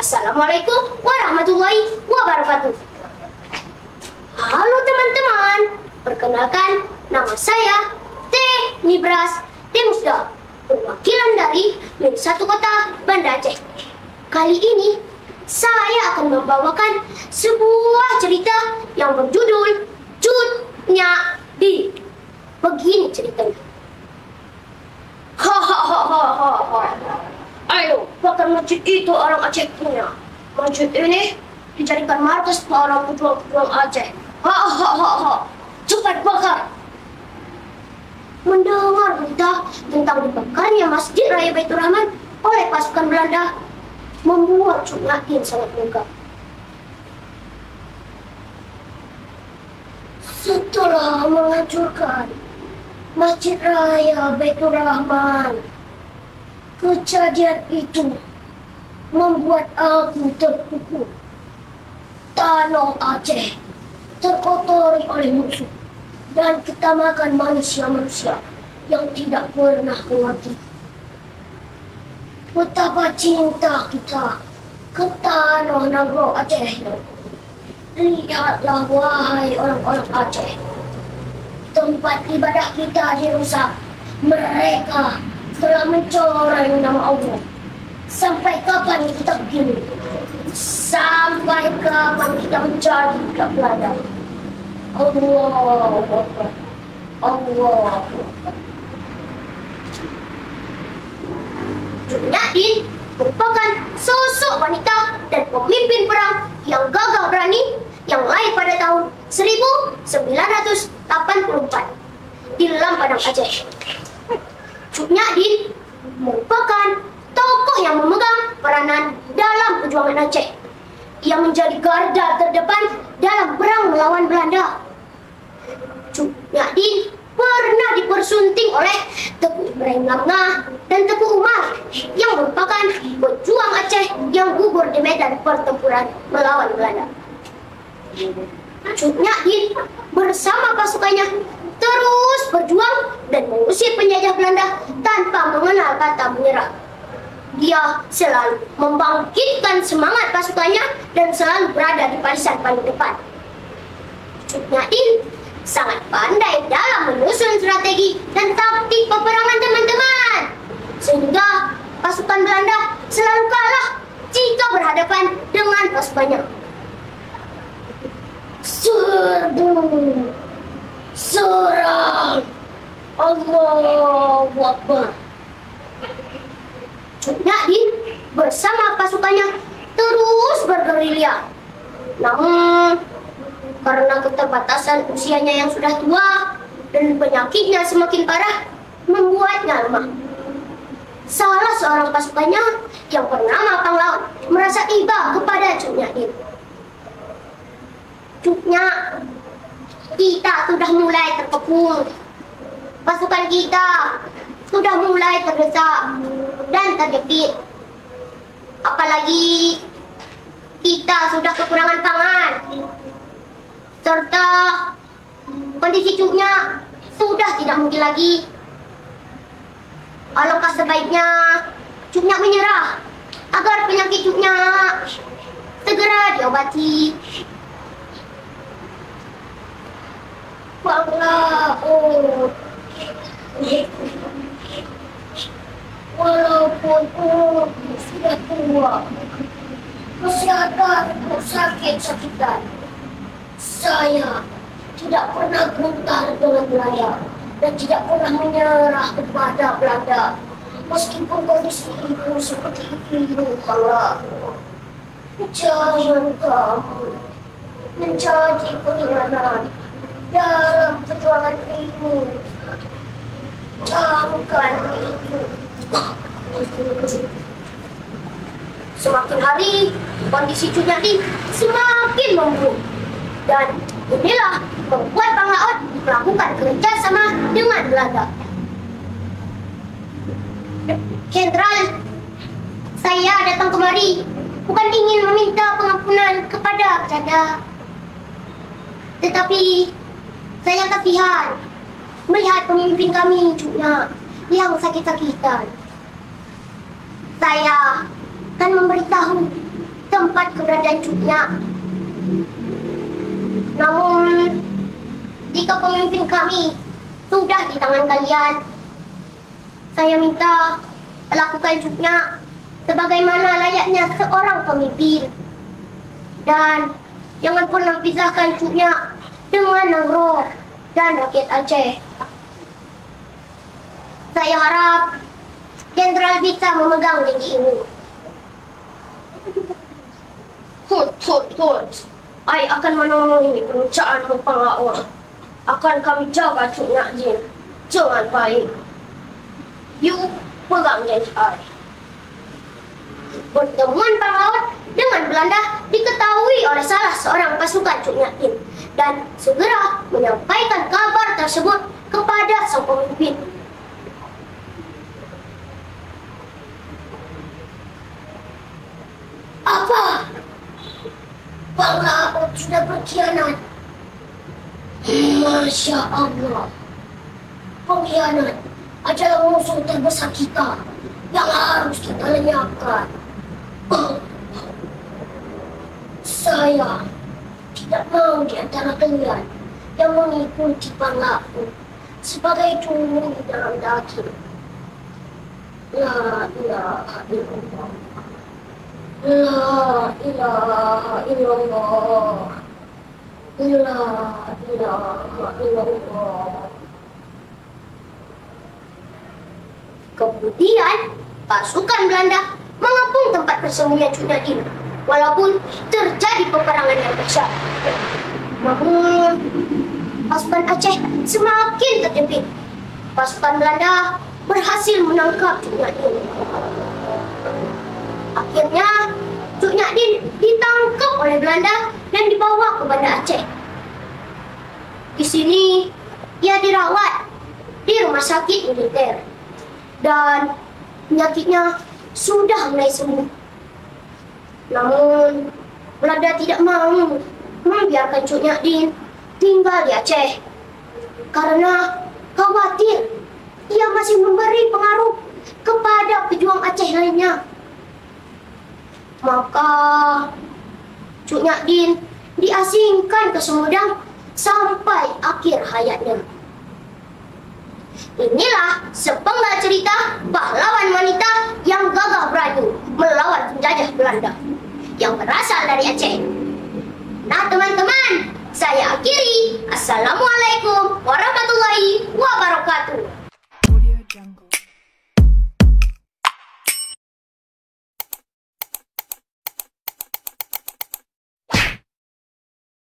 Assalamualaikum warahmatullahi wabarakatuh. Halo teman-teman, perkenalkan nama saya Teh Nibras Demusda, perwakilan dari satu kota Banda Aceh. Kali ini saya akan membawakan sebuah cerita yang berjudul Cut Nyak Di. Begini ceritanya. Hahaha. Ayo, bakar masjid itu orang Aceh punya. Masjid ini dijadikan markas para pejuang-pejuang Aceh. Hahaha. Cepat bakar. Mendengar berita tentang dibakarnya Masjid Raya Baitur Rahman oleh pasukan Belanda membuat Cut Nyak Di sangat lega. Setelah menghancurkan Masjid Raya Baitur Rahman, kejadian itu membuat aku terpukul. Tanah Aceh terkotori oleh musuh dan kita makan manusia-manusia yang tidak pernah mengerti betapa cinta kita ke tanah Nagro Aceh. Lihatlah wahai orang-orang Aceh, tempat ibadah kita dirusak. Mereka telah mencoreng nama Allah. Sampai kapan kita begini? Sampai kapan kita menjadi budak Belanda? Allah Akbar. Allah Akbar. Cut Nyak Di merupakan sosok wanita dan pemimpin perang yang gagah berani yang lahir pada tahun 1984 di Lampadang Aceh. Cut Nyak Di merupakan tokoh yang memegang peranan dalam perjuangan Aceh. Ia menjadi garda terdepan dalam perang melawan Belanda. Cut Nyak Di pernah dipersunting oleh Teguh Ibrahim Langa dan Teguh Umar yang merupakan pejuang Aceh yang gugur di medan pertempuran melawan Belanda. Cut Nyak Di bersama pasukannya terus berjuang dan mengusir penjajah Belanda tanpa mengenal kata menyerah. Dia selalu membangkitkan semangat pasukannya dan selalu berada di barisan paling depan. Cut Nyak Di sangat pandai dalam menyusun strategi dan taktik peperangan teman-teman, sehingga pasukan Belanda selalu kalah jika berhadapan dengan pasukannya. Serbu, serang, Allahu Akbar. Cut Nyak Di bersama pasukannya terus bergerilya. Namun karena keterbatasan usianya yang sudah tua dan penyakitnya semakin parah membuatnya lemah. Salah seorang pasukannya yang bernama Panglaut merasa iba kepada Cut Nyak Di. Cut Nyak, kita sudah mulai terkepung. Pasukan kita sudah mulai terdesak dan terjepit. Apalagi kita sudah kekurangan pangan, serta kondisi Cut Nyak sudah tidak mungkin lagi. Alangkah sebaiknya Cut Nyak menyerah agar penyakit Cut Nyak segera diobati. Panglaut, walaupun sudah tua, kesehatanku sakit-sakitan, saya tidak pernah gentar dengan Belanda dan tidak pernah menyerah kepada Belanda, meskipun kondisi ibu seperti itu. Kalau jangan kamu menjadi pengkhianat dalam perjuangan ini. Camkan itu. Semakin hari kondisi Cut Nyak Di semakin memburuk dan inilah membuat Panglaut melakukan kerjasama dengan Belanda. Jenderal, saya datang kemari bukan ingin meminta pengampunan kepada Belanda, tetapi saya kasihan melihat pemimpin kami Cut Nyak yang sakit-sakitan. Saya akan memberitahu tempat keberadaan Cuk Nyak. Namun, jika pemimpin kami sudah di tangan kalian, saya minta lakukan Cuk Nyak sebagaimana layaknya seorang pemimpin. Dan jangan pernah pisahkan Cuk Nyak dengan Nangrok dan rakyat Aceh. Saya harap Jenderal bisa memegang janji ini. I akan menemui perusahaan Panglaut. Akan kami jaga Cuk Nyak Din dengan baik. You pegang janji I. Pertemuan Panglaut dengan Belanda diketahui oleh salah seorang pasukan Cuk Nyak Din dan segera menyampaikan kabar tersebut kepada sang pemimpin. Apa? Panglaut sudah berkhianat. Masya Allah. Pengkhianat adalah musuh terbesar kita yang harus kita lenyapkan. Saya tidak mau di antara kalian yang mengikuti Panglaut sebagai cumi dalam daging. La ilaha illallah. La ilaha illallah. La ilaha illallah. Kemudian pasukan Belanda mengepung tempat persembunyian Cuk Nyak Din, walaupun terjadi peperangan yang besar. Namun pasukan Aceh semakin terjepit. Pasukan Belanda berhasil menangkap Cuk Nyak Din. Akhirnya Cuk Nyak Din ditangkap oleh Belanda dan dibawa ke Banda Aceh. Di sini ia dirawat di rumah sakit militer dan penyakitnya sudah mulai sembuh. Namun Belanda tidak mau membiarkan Cuk Nyak Din tinggal di Aceh karena khawatir ia masih memberi pengaruh kepada pejuang Aceh lainnya. Maka Cuk Nyak Din diasingkan ke Sumedang sampai akhir hayatnya. Inilah sepenggal cerita pahlawan wanita yang gagah berani melawan penjajah Belanda yang berasal dari Aceh. Nah teman-teman, saya akhiri. Assalamualaikum warahmatullahi wabarakatuh.